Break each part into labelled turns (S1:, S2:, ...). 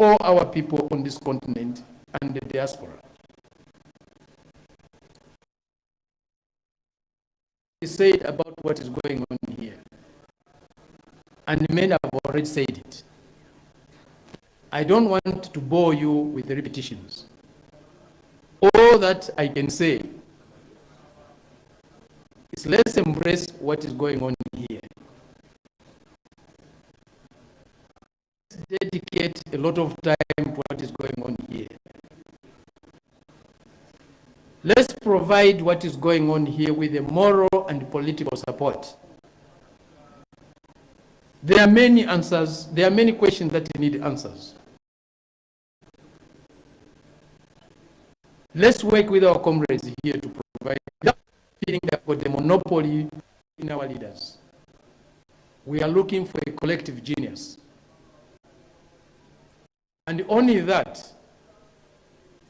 S1: all our people on this continent and the diaspora. He said about what is going on here, and many have already said it. I don't want to bore you with the repetitions. All that I can say is let's embrace what is going on here. Let's dedicate a lot of time to what is going on here. Let's provide what is going on here with the moral and political support. There are many answers, there are many questions that need answers. Let's work with our comrades here to provide that feeling that got the monopoly in our leaders. We are looking for a collective genius. And only that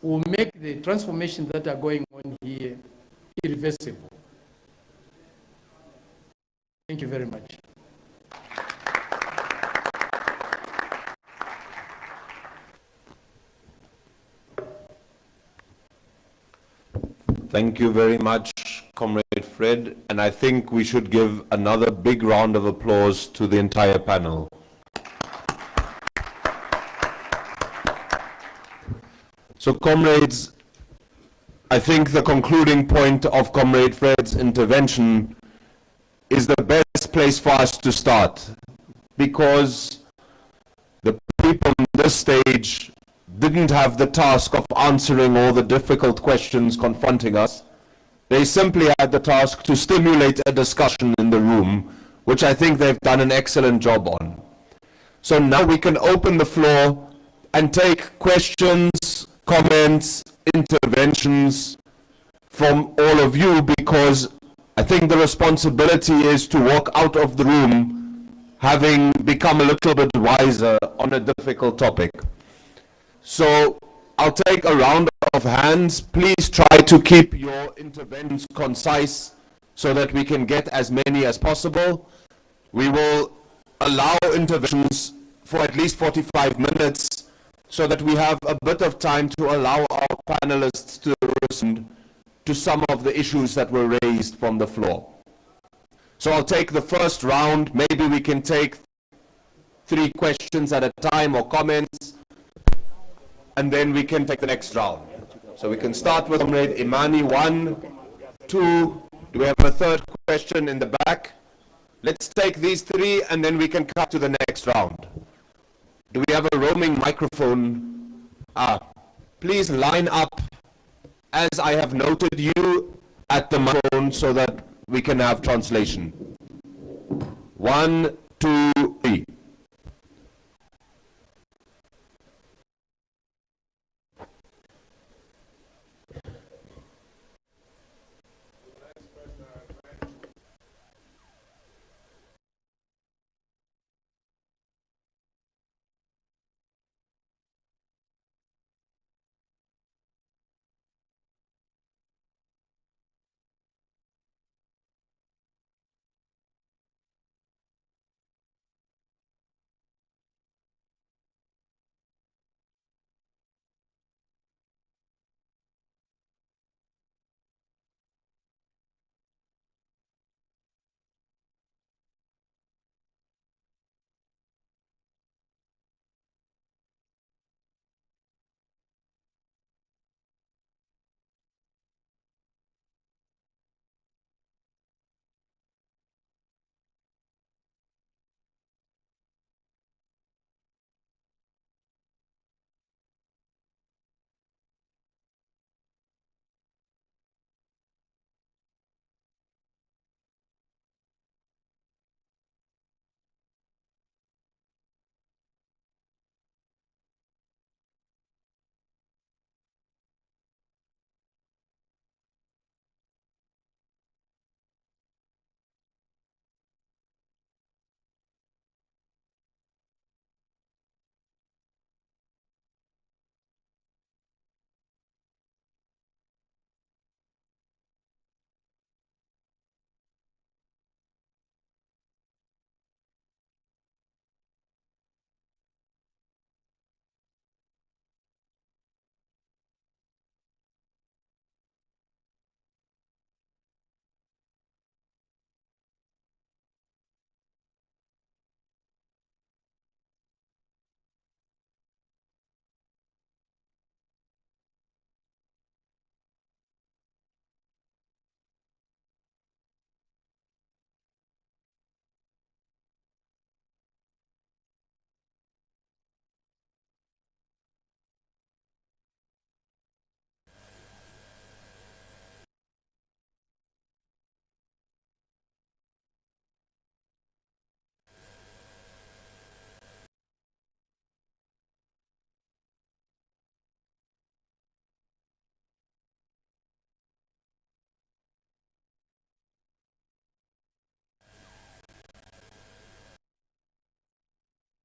S1: will make the transformations that are going on here irreversible. Thank you very much.
S2: Thank you very much, Comrade Fred, and I think we should give another big round of applause to the entire panel. So, comrades, I think the concluding point of Comrade Fred's intervention is the best place for us to start, because the people on this stage didn't have the task of answering all the difficult questions confronting us. They simply had the task to stimulate a discussion in the room, which I think they've done an excellent job on. So now we can open the floor and take questions, comments, interventions from all of you, because I think the responsibility is to walk out of the room having become a little bit wiser on a difficult topic. So I'll take a round of hands. Please try to keep your interventions concise so that we can get as many as possible. We will allow interventions for at least 45 minutes so that we have a bit of time to allow our panelists to respond to some of the issues that were raised from the floor. So I'll take the first round. Maybe we can take 3 questions at a time or comments, and then we can take the next round. So we can start with Comrade Imani, 1, 2. Do we have a third question in the back? Let's take these 3 and then we can cut to the next round. Do we have a roaming microphone? Please line up as I have noted you at the microphone so that we can have translation. 1, 2, 3.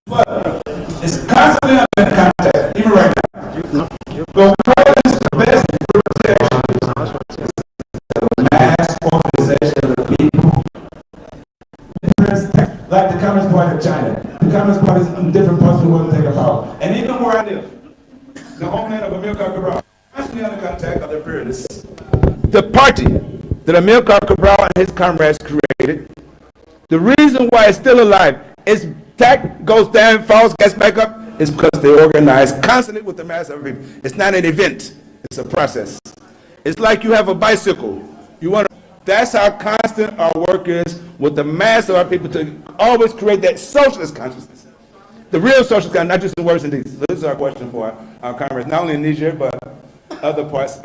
S3: But it's constantly under contact, even right now. But what is the best protection? The mass organization of the people. Like the Communist Party of China. The Communist Party is in different parts of the world to take power. And even where I live, the homeland of Amilcar Cabral, constantly under contact of the imperialists. The party that Amilcar Cabral and his comrades created, the reason why it's still alive is tech goes down, falls, gets back up, is because they organize constantly with the mass of people. It's not an event, it's a process. It's like you have a bicycle. You want to, that's how constant our work is with the mass of our people to always create that socialist consciousness. The real socialist consciousness, not just in words and deeds. So this is our question for our comrades, not only in Niger, but other parts.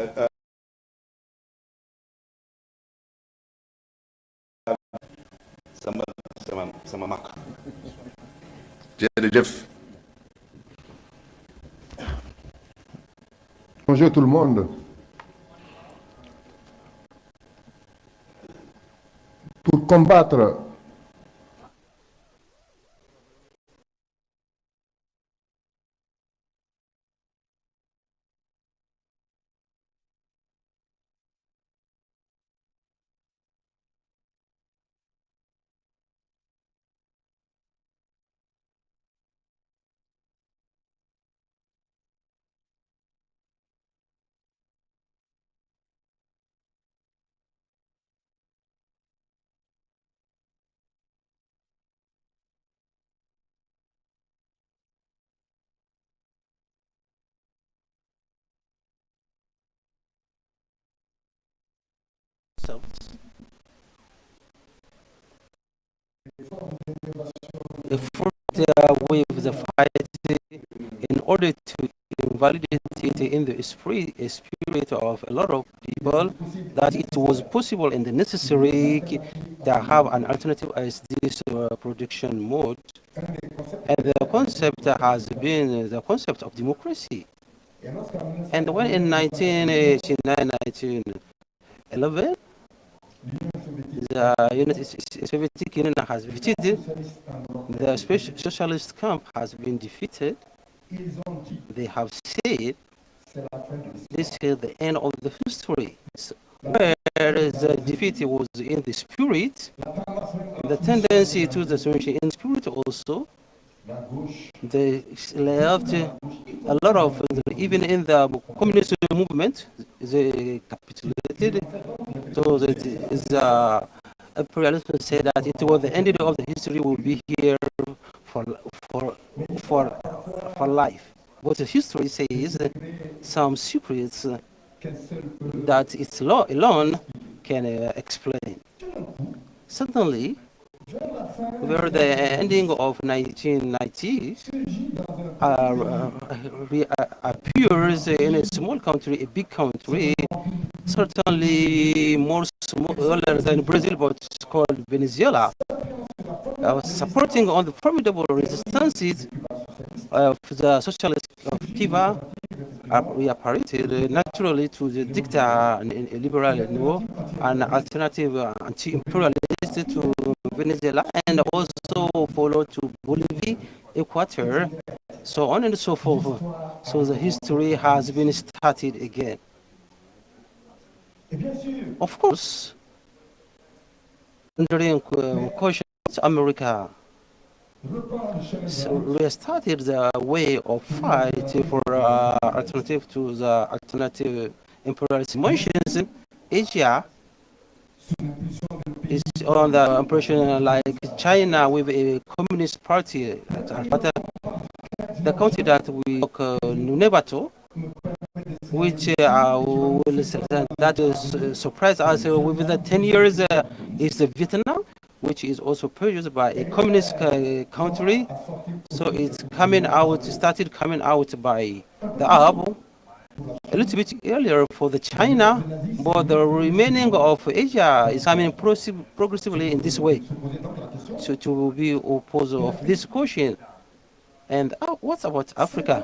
S4: Bonjour tout le monde. Pour combattre
S5: the first wave of the fight in order to invalidate it in the spirit of a lot of people that it was possible and necessary to have an alternative as this production mode. And the concept has been the concept of democracy. And when in 1989, 1911, the United Soviet Union has defeated, the socialist camp has been defeated. They have said this is the end of the history. So, whereas the defeat was in the spirit, the tendency to the solution in spirit also, they left a lot of, even in the communist movement, they capitulated. So the imperialism said that it was the end of the history will be here for life. But the history says some secrets that its law alone can explain. Certainly, where the ending of 1990 appears in a small country, a big country, certainly more smaller than Brazil, but it's called Venezuela, supporting on the formidable resistances of the socialist of Cuba, reapparated naturally to the dictator liberal an alternative anti-imperialist to Venezuela, and also followed to Bolivia, Ecuador, so on and so forth. So the history has been started again. Of course, during question America restarted the way of fight for alternative to the alternative imperialist motions. Asia is on the impression like China with a communist party. The country that we talk Nunebato, which that surprised us within the 10 years is Vietnam, which is also produced by a communist country. So it's coming out, started coming out by the Arab a little bit earlier for the China, but the remaining of Asia is coming progressively in this way. So to be opposed of this question. And what about Africa?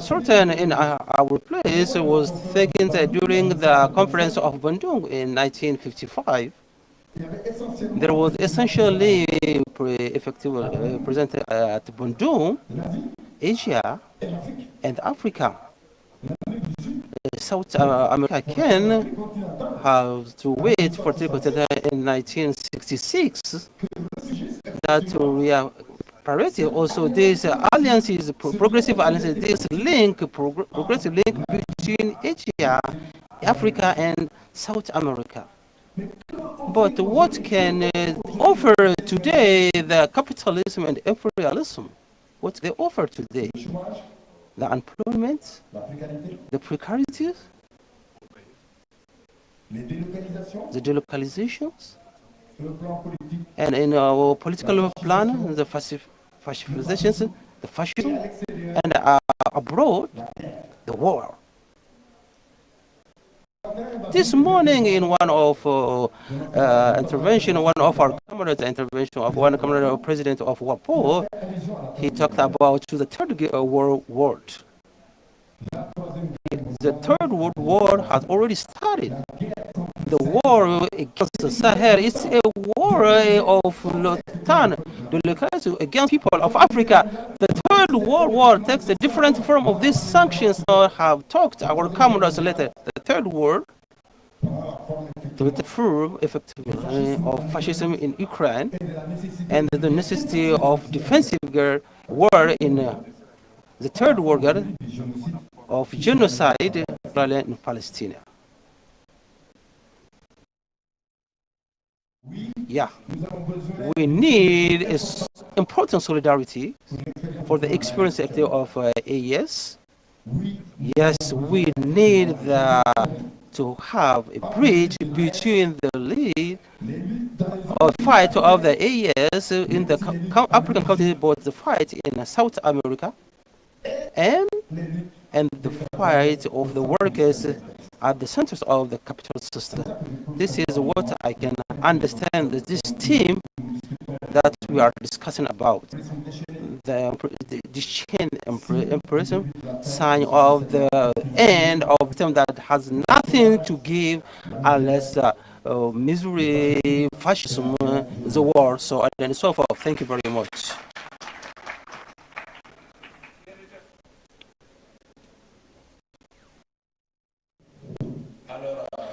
S5: Certain in our place was taken during the conference of Bandung in 1955. there was essentially presented at Bandung, Asia, and Africa. South America can have to wait for in 1966 that we are priority. Also, these alliances, progressive alliances, this progressive link between Asia, Africa, and South America. But what can offer today the capitalism and imperialism? What they offer today? The unemployment, the precarities, the delocalizations, and in our political plan, the fascizations, the fascism, and abroad, the war. This morning, in one of intervention, one of our comrades' intervention of one comrade president of WAPO, he talked about the third world war. The third world war has already started. The war against the Sahel is a war of L'OTAN, against people of Africa. The third world war takes a different form of these sanctions that have talked our comrades later. The third war to the full effectively of fascism in Ukraine and the necessity of defensive war in the third war of genocide in Palestine. Yeah, we need important solidarity for the experience of AES. Yes, we need to have a bridge between the lead or fight of the AES in the African countries, but the fight in South America and the fight of the workers at the centers of the capitalist system. This is what I can understand this theme that we are discussing about. The chain imperialism, sign of the end of them that has nothing to give unless misery, fascism, the war, so on and so forth. Thank you very much.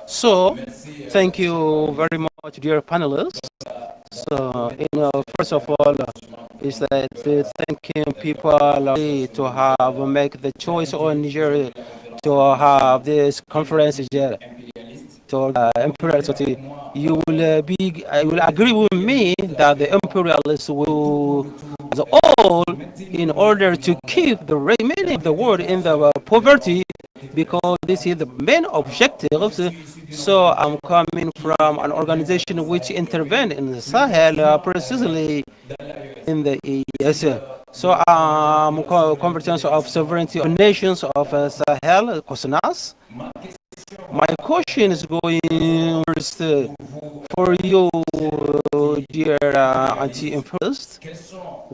S5: So, thank you very much, dear panelists. So, first of all, is that thanking people to have make the choice on Nigeria to have this conference here. To imperialist, you will agree with me that the imperialists will the all in order to keep the remaining of the world in the poverty, because this is the main objectives. So I'm coming from an organization which intervened in the Sahel, precisely in the ES. So Convergence of Sovereignty of Nations of Sahel, COSNAS. My question is going for you, dear anti-imperialist.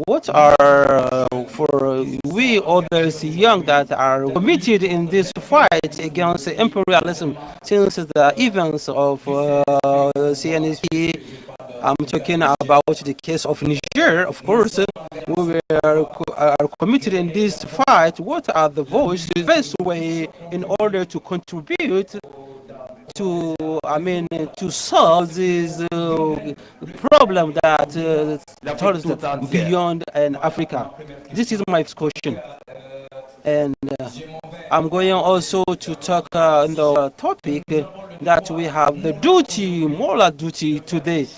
S5: What are, for we others young that are committed in this fight against imperialism since the events of CNSP? I'm talking about the case of Niger, of course. We are committed in this fight. What are the voices, the best way in order to contribute to, to solve this problem that beyond Africa? This is my question. And I'm going also to talk on the topic that we have the duty, moral duty today,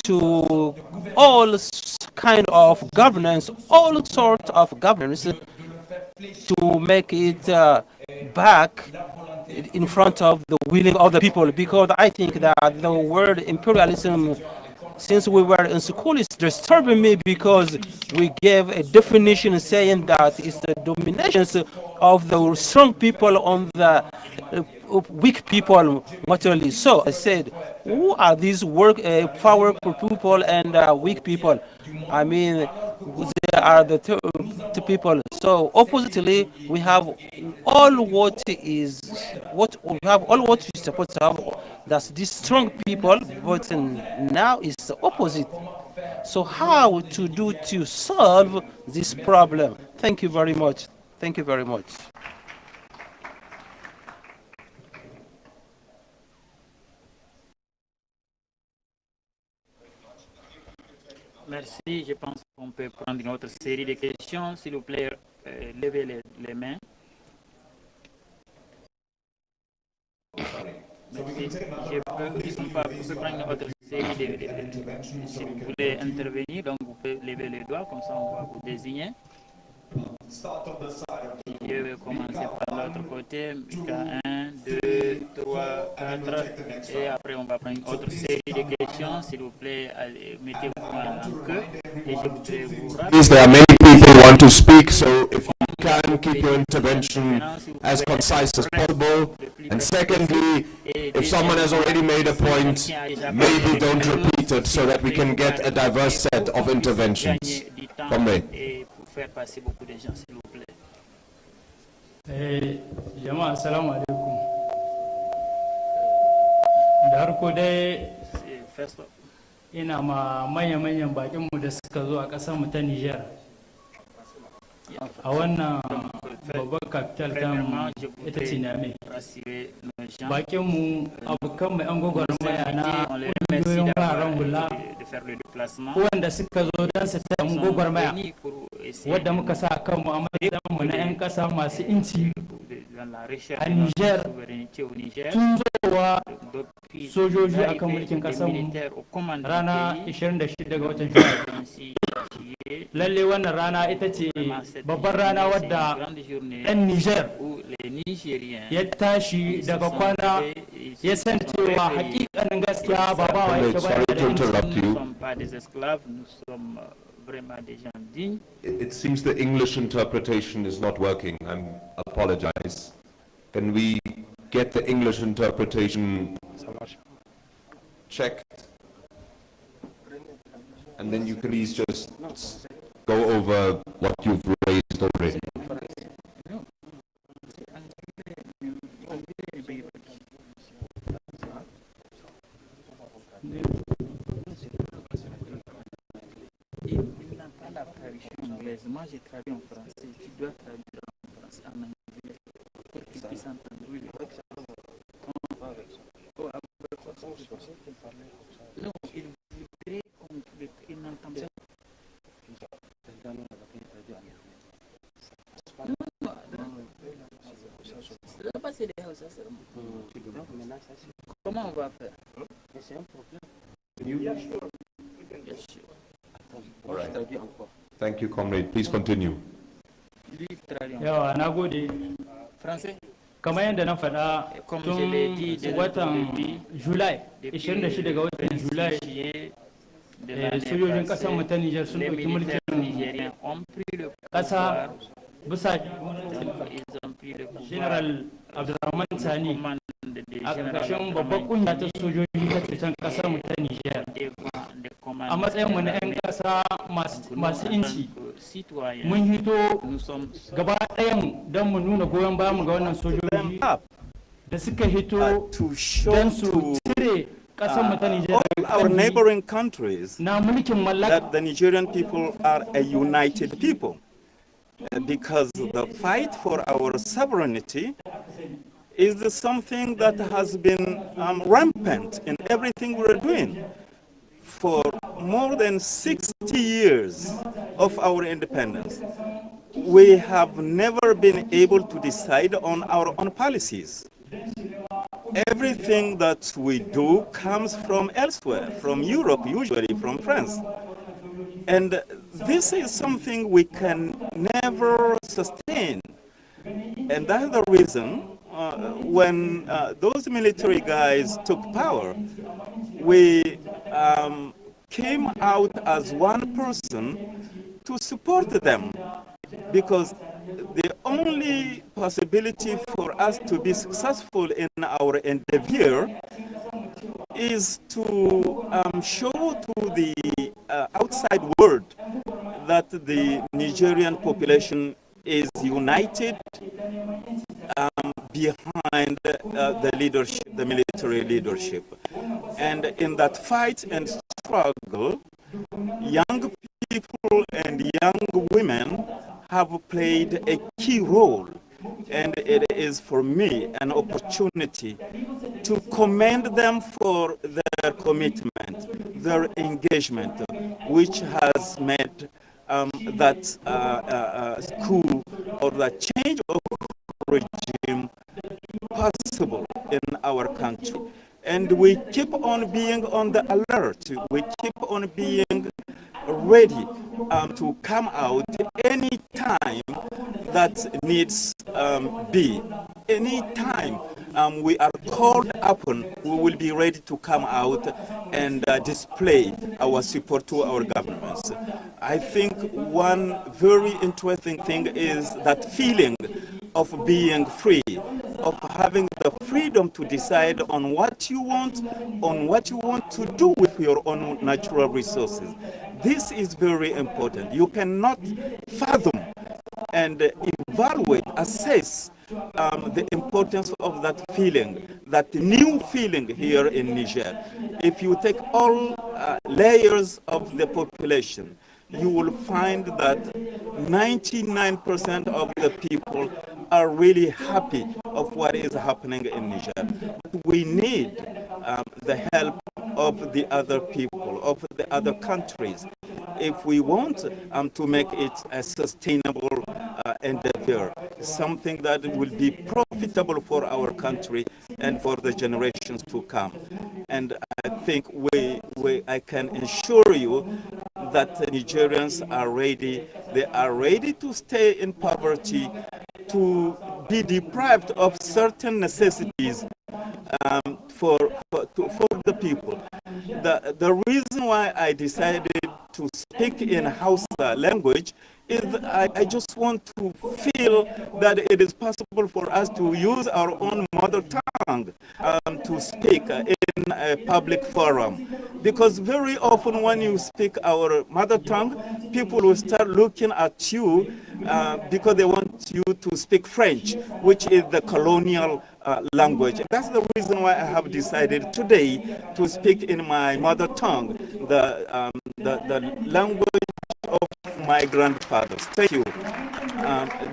S5: to all kind of governance, all sorts of governance, to make it back in front of the willing of the people. Because I think that the word imperialism, since we were in school, is disturbing me, because we gave a definition saying that it's the domination of the strong people on the weak people materially. So I said, who are these powerful people and weak people? I mean, they are the two people. So oppositely, we have all what is supposed to have That's these strong people, but now it's the opposite. So how to do to solve this problem? Thank you very much. Thank you very much.
S6: Merci. Je pense qu'on peut prendre une autre série de questions. S'il vous plaît, levez les mains. Merci. On peut prendre une autre série de si vous voulez intervenir, donc vous pouvez lever les doigts, comme ça on va vous désigner. Je vais commencer par l'autre côté. 1, 2, 3, 4. Et après, on va prendre une autre série de questions. S'il vous plaît, mettez-vous en queue. Et je voudrais vous rappeler.
S2: There are many people who want to speak, so if you can keep your intervention as concise as possible. And secondly, if someone has already made a point, maybe don't repeat it so that we can get a diverse set of interventions. Comrade.
S6: Faire passer beaucoup de gens, s'il vous plaît.
S1: Jama'a assalamu alaikum. Da harko dai ina ma manya-manyan bakinmu da suka zo a ƙasarmu ta Nijar. A wannan babban capital ta ita ce Niamey. Bakinmu abokanmu 'yan gwagwarmaya na ƙungiyoyin fararen hula wanda suka zo don su taya mu gwagwarmaya wadda muka sa kanmu a matsayinmu na 'yan ƙasa masu inci a Nijar tun zowa sojoji a kan mulkin ƙasarmu rana 26 ga watan Julai. Lalle wannan rana ita ce babbar rana wadda ɗan Nijar ya tashi daga kwana ya san cewa hakikanin gaskiya ba ba wa yake
S2: It seems the English interpretation is not working. I apologize. Can we get the English interpretation checked? And then you can please just go over what you've raised already.
S6: Moi, j'ai traduit en français. Tu dois traduire en français, en anglais, pour qu'ils puissent entendre. Oui, non, il voudrait qu'il n'entende pas. Ça va passer des hauts, ça seulement. Comment on va faire? C'est un problème. Bien sûr.
S2: All right. Thank you, comrade. Please continue.
S1: Yawa, na gode. Kamar yadda na faɗa tun watan Julai, 26 ga watan Julai, sojojin ƙasar mu ta Nijar sun ɗauki mulkin ƙasa bisa General Abdulrahman Tani a ƙarƙashin babbar ƙungiya ta sojoji ta ceton ƙasar mu ta Nijar. A matsayin mu na 'yan ƙasa masu inci, mun hito gaba ɗayan don mu nuna goyon bayan mu ga wannan sojoji da suka hito don su cire ƙasar mu ta Nijar.
S7: All our neighboring countries that the Nigerian people are a united people. Because the fight for our sovereignty is something that has been rampant in everything we're doing. For more than 60 years of our independence, we have never been able to decide on our own policies. Everything that we do comes from elsewhere, from Europe, usually from France. And this is something we can never sustain. And that's the reason when those military guys took power, we came out as one person to support them, because the only possibility for us to be successful in our endeavor is to show to the outside world that the Nigerian population is united behind the leadership the military leadership. And in that fight and struggle, young people and young women have played a key role. And it is for me an opportunity to commend them for their commitment, their engagement, which has made that school or the change of regime possible in our country. And we keep on being on the alert. We keep on being ready to come out any time that needs be. Any time we are called upon, we will be ready to come out and display our support to our governments. I think one very interesting thing is that feeling of being free, of having the freedom to decide on what you want to do with your own natural resources. This is very important. You cannot fathom and evaluate, assess the importance of that feeling, that new feeling here in Niger. If you take all layers of the population, you will find that 99% of the people are really happy of what is happening in Niger. But we need the help of the other people, of the other countries, if we want to make it a sustainable endeavor, something that will be profitable for our country and for the generations to come. And I think I can assure you that the Nigerians are ready. They are ready to stay in poverty, to be deprived of certain necessities for the people. The reason why I decided to speak in Hausa language is I just want to feel that it is possible for us to use our own mother tongue to speak in a public forum. Because very often when you speak our mother tongue, people will start looking at you because they want you to speak French, which is the colonial language. That's the reason why I have decided today to speak in my mother tongue, the language of my grandfathers. Thank you.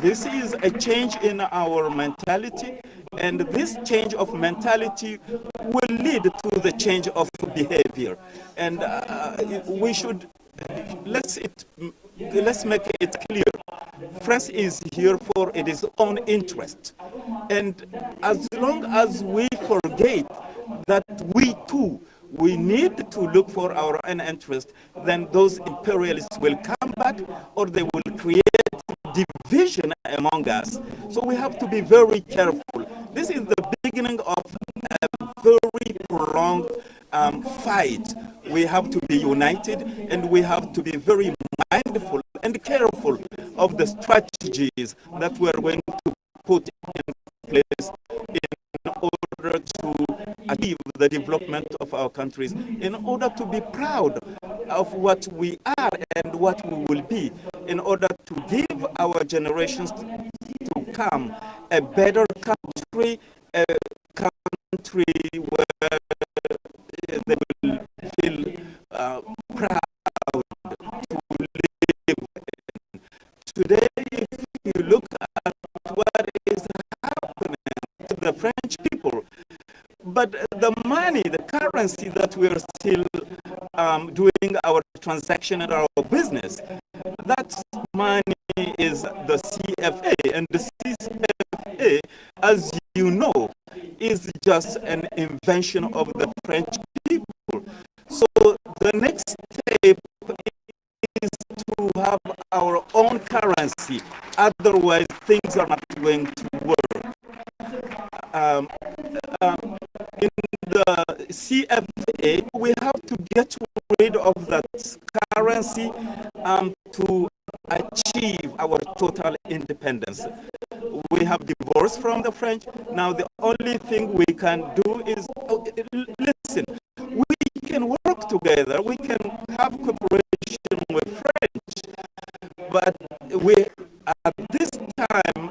S7: This is a change in our mentality, and this change of mentality will lead to the change of behavior. And we should let's make it clear. France is here for its own interest, and as long as we forget that we too we need to look for our own interest, then those imperialists will come back or they will create division among us. So we have to be very careful. This is the beginning of a very prolonged fight. We have to be united and we have to be very mindful and careful of the strategies that we are going to put in place in order to achieve the development of our countries, in order to be proud of what we are and what we will be, in order to give our generations to come a better country, a country where they will feel proud to live in. Today, if you look at what is happening to the French people, but the money, the currency that we are still doing our transaction and our business, that money is the CFA. And the CFA, as you know, is just an invention of the French people. So the next step is to have our own currency. Otherwise, things are not going to work. In the CFA, we have to get rid of that currency to achieve our total independence. We have divorced from the French. Now the only thing we can do is, listen, we can work together, we can have cooperation with French, but we, at this time,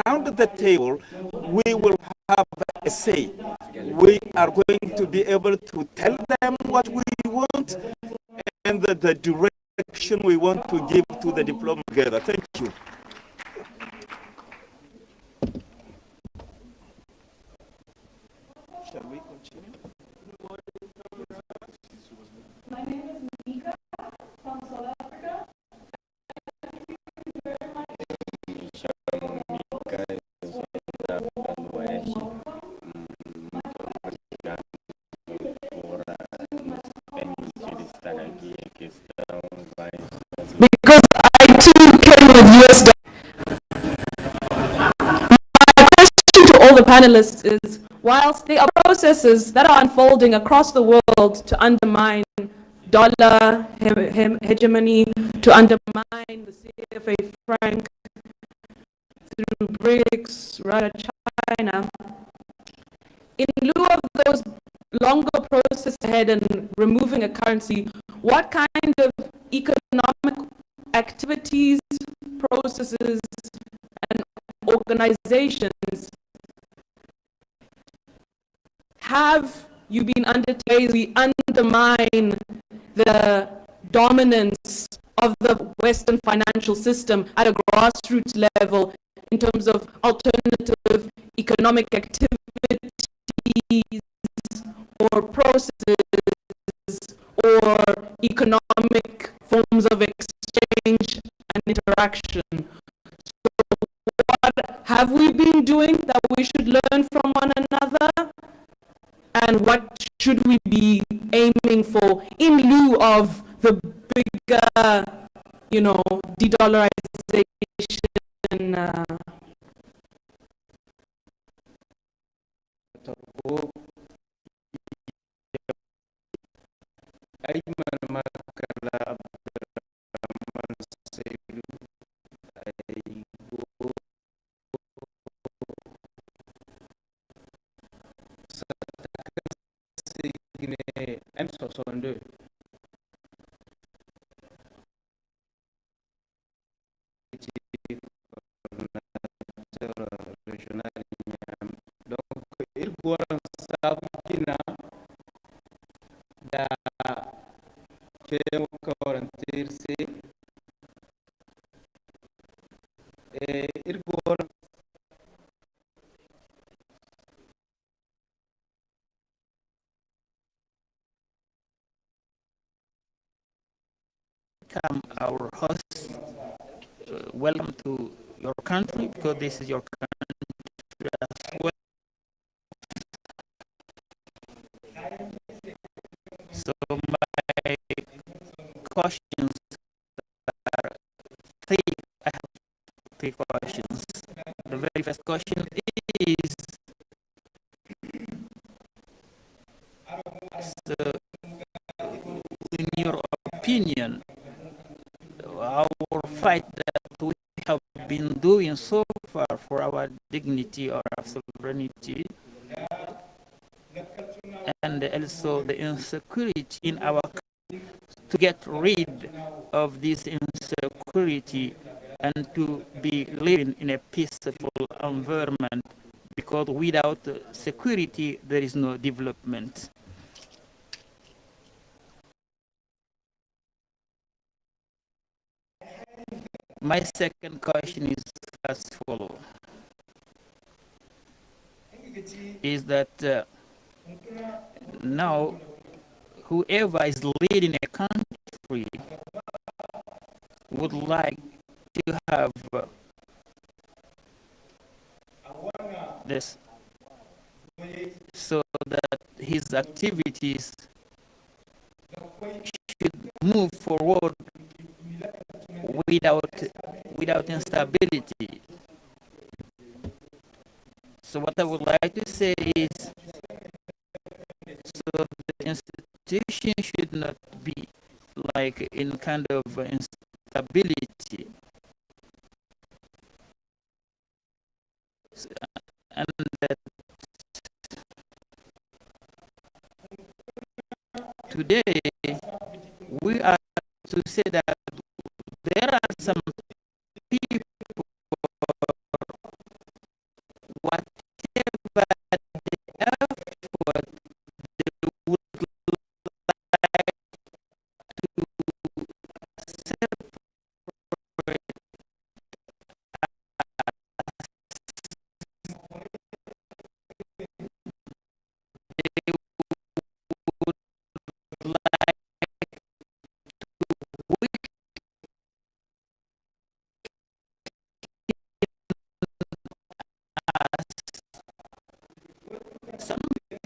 S7: around the table, we will have a say. We are going to be able to tell them what we want and the direction we want to give to the diplomacy together. Thank you. Shall we continue?
S8: My name is Mika from South Africa.
S9: Because I too came with US dollars. My question to all the panelists is, whilst there are processes that are unfolding across the world to undermine dollar hegemony, to undermine the CFA franc through BRICS, Russia, China, in lieu of those longer processes ahead and removing a currency, what kind of economic activities, processes, and organizations have you been undertaking to undermine the dominance of the Western financial system at a grassroots level in terms of alternative economic activities or processes or economic forms of exchange and interaction? So what have we been doing that we should learn from one another? And what should we be aiming for in lieu of the bigger, de-dollarization?
S1: M62. Donc, il faut savoir qu'il da
S6: our host, welcome to your country, because this is your country as well. So my questions are three. I have three questions. The very first question is, so in your opinion, our fight that we have been doing so far for our dignity or our sovereignty, and also the insecurity in our country, to get rid of this insecurity and to be living in a peaceful environment, because without security there is no development. My second question is as follows: is that now whoever is leading a country would like to have this, so that his activities should move forward without instability. So what I would like to say is, so the institution should not be like in kind of instability. And that today we are to say that there are some people, whatever the effort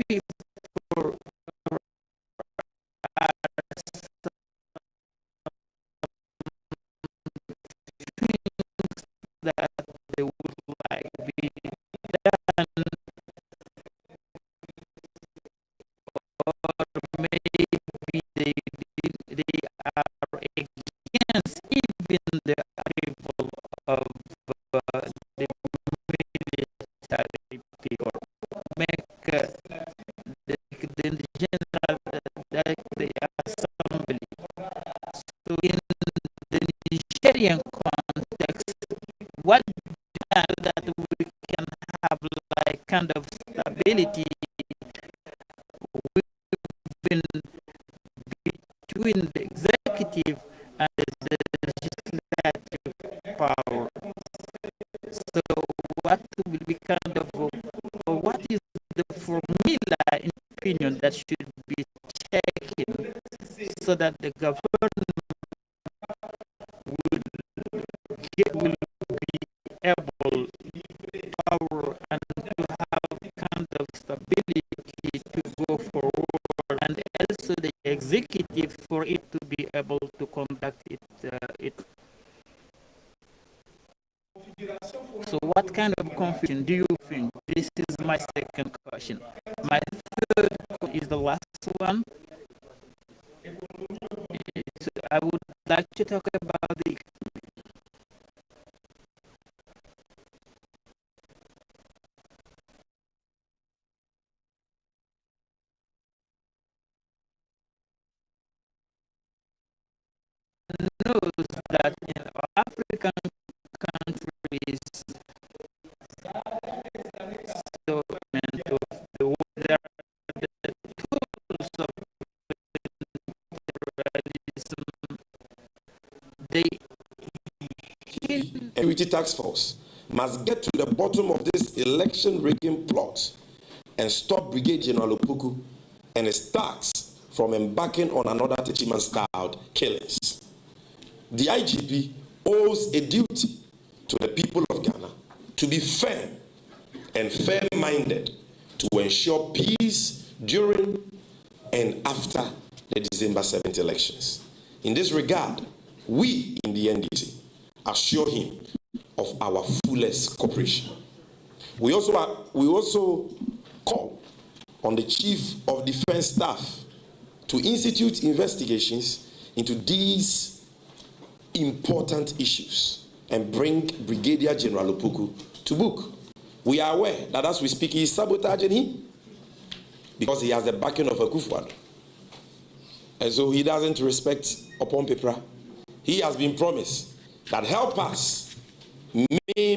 S6: people are that they would like be done, or maybe they are against even the arrival of the military people, make the general the assembly. So in the Nigerian context, what that we can have like kind of stability between the executive and the legislative power. So what will be kind of what is the formula in opinion that should be taken so that the government will be able power and to have kind of stability to go forward, and also the executive for it to be able to conduct it. So what kind of confusion do you think? This is my second question. My third is the last one. So I would like to talk about the knows that in African countries, so and of the world, there are the tools of imperialism. They
S10: Security Task Force must get to the bottom of this election rigging plot and stop Brigadier General Opoku and his thugs from embarking on another Techiman-style killings. The IGP owes a duty to the people of Ghana to be firm and fair-minded to ensure peace during and after the December 7th elections. In this regard, we in the NDC assure him of our fullest cooperation. We also call on the Chief of Defense Staff to institute investigations into these important issues and bring Brigadier General Opoku to book. We are aware that as we speak, he is sabotaging him because he has the backing of Akufo-Addo. And so he doesn't respect upon paper. He has been promised that help us, may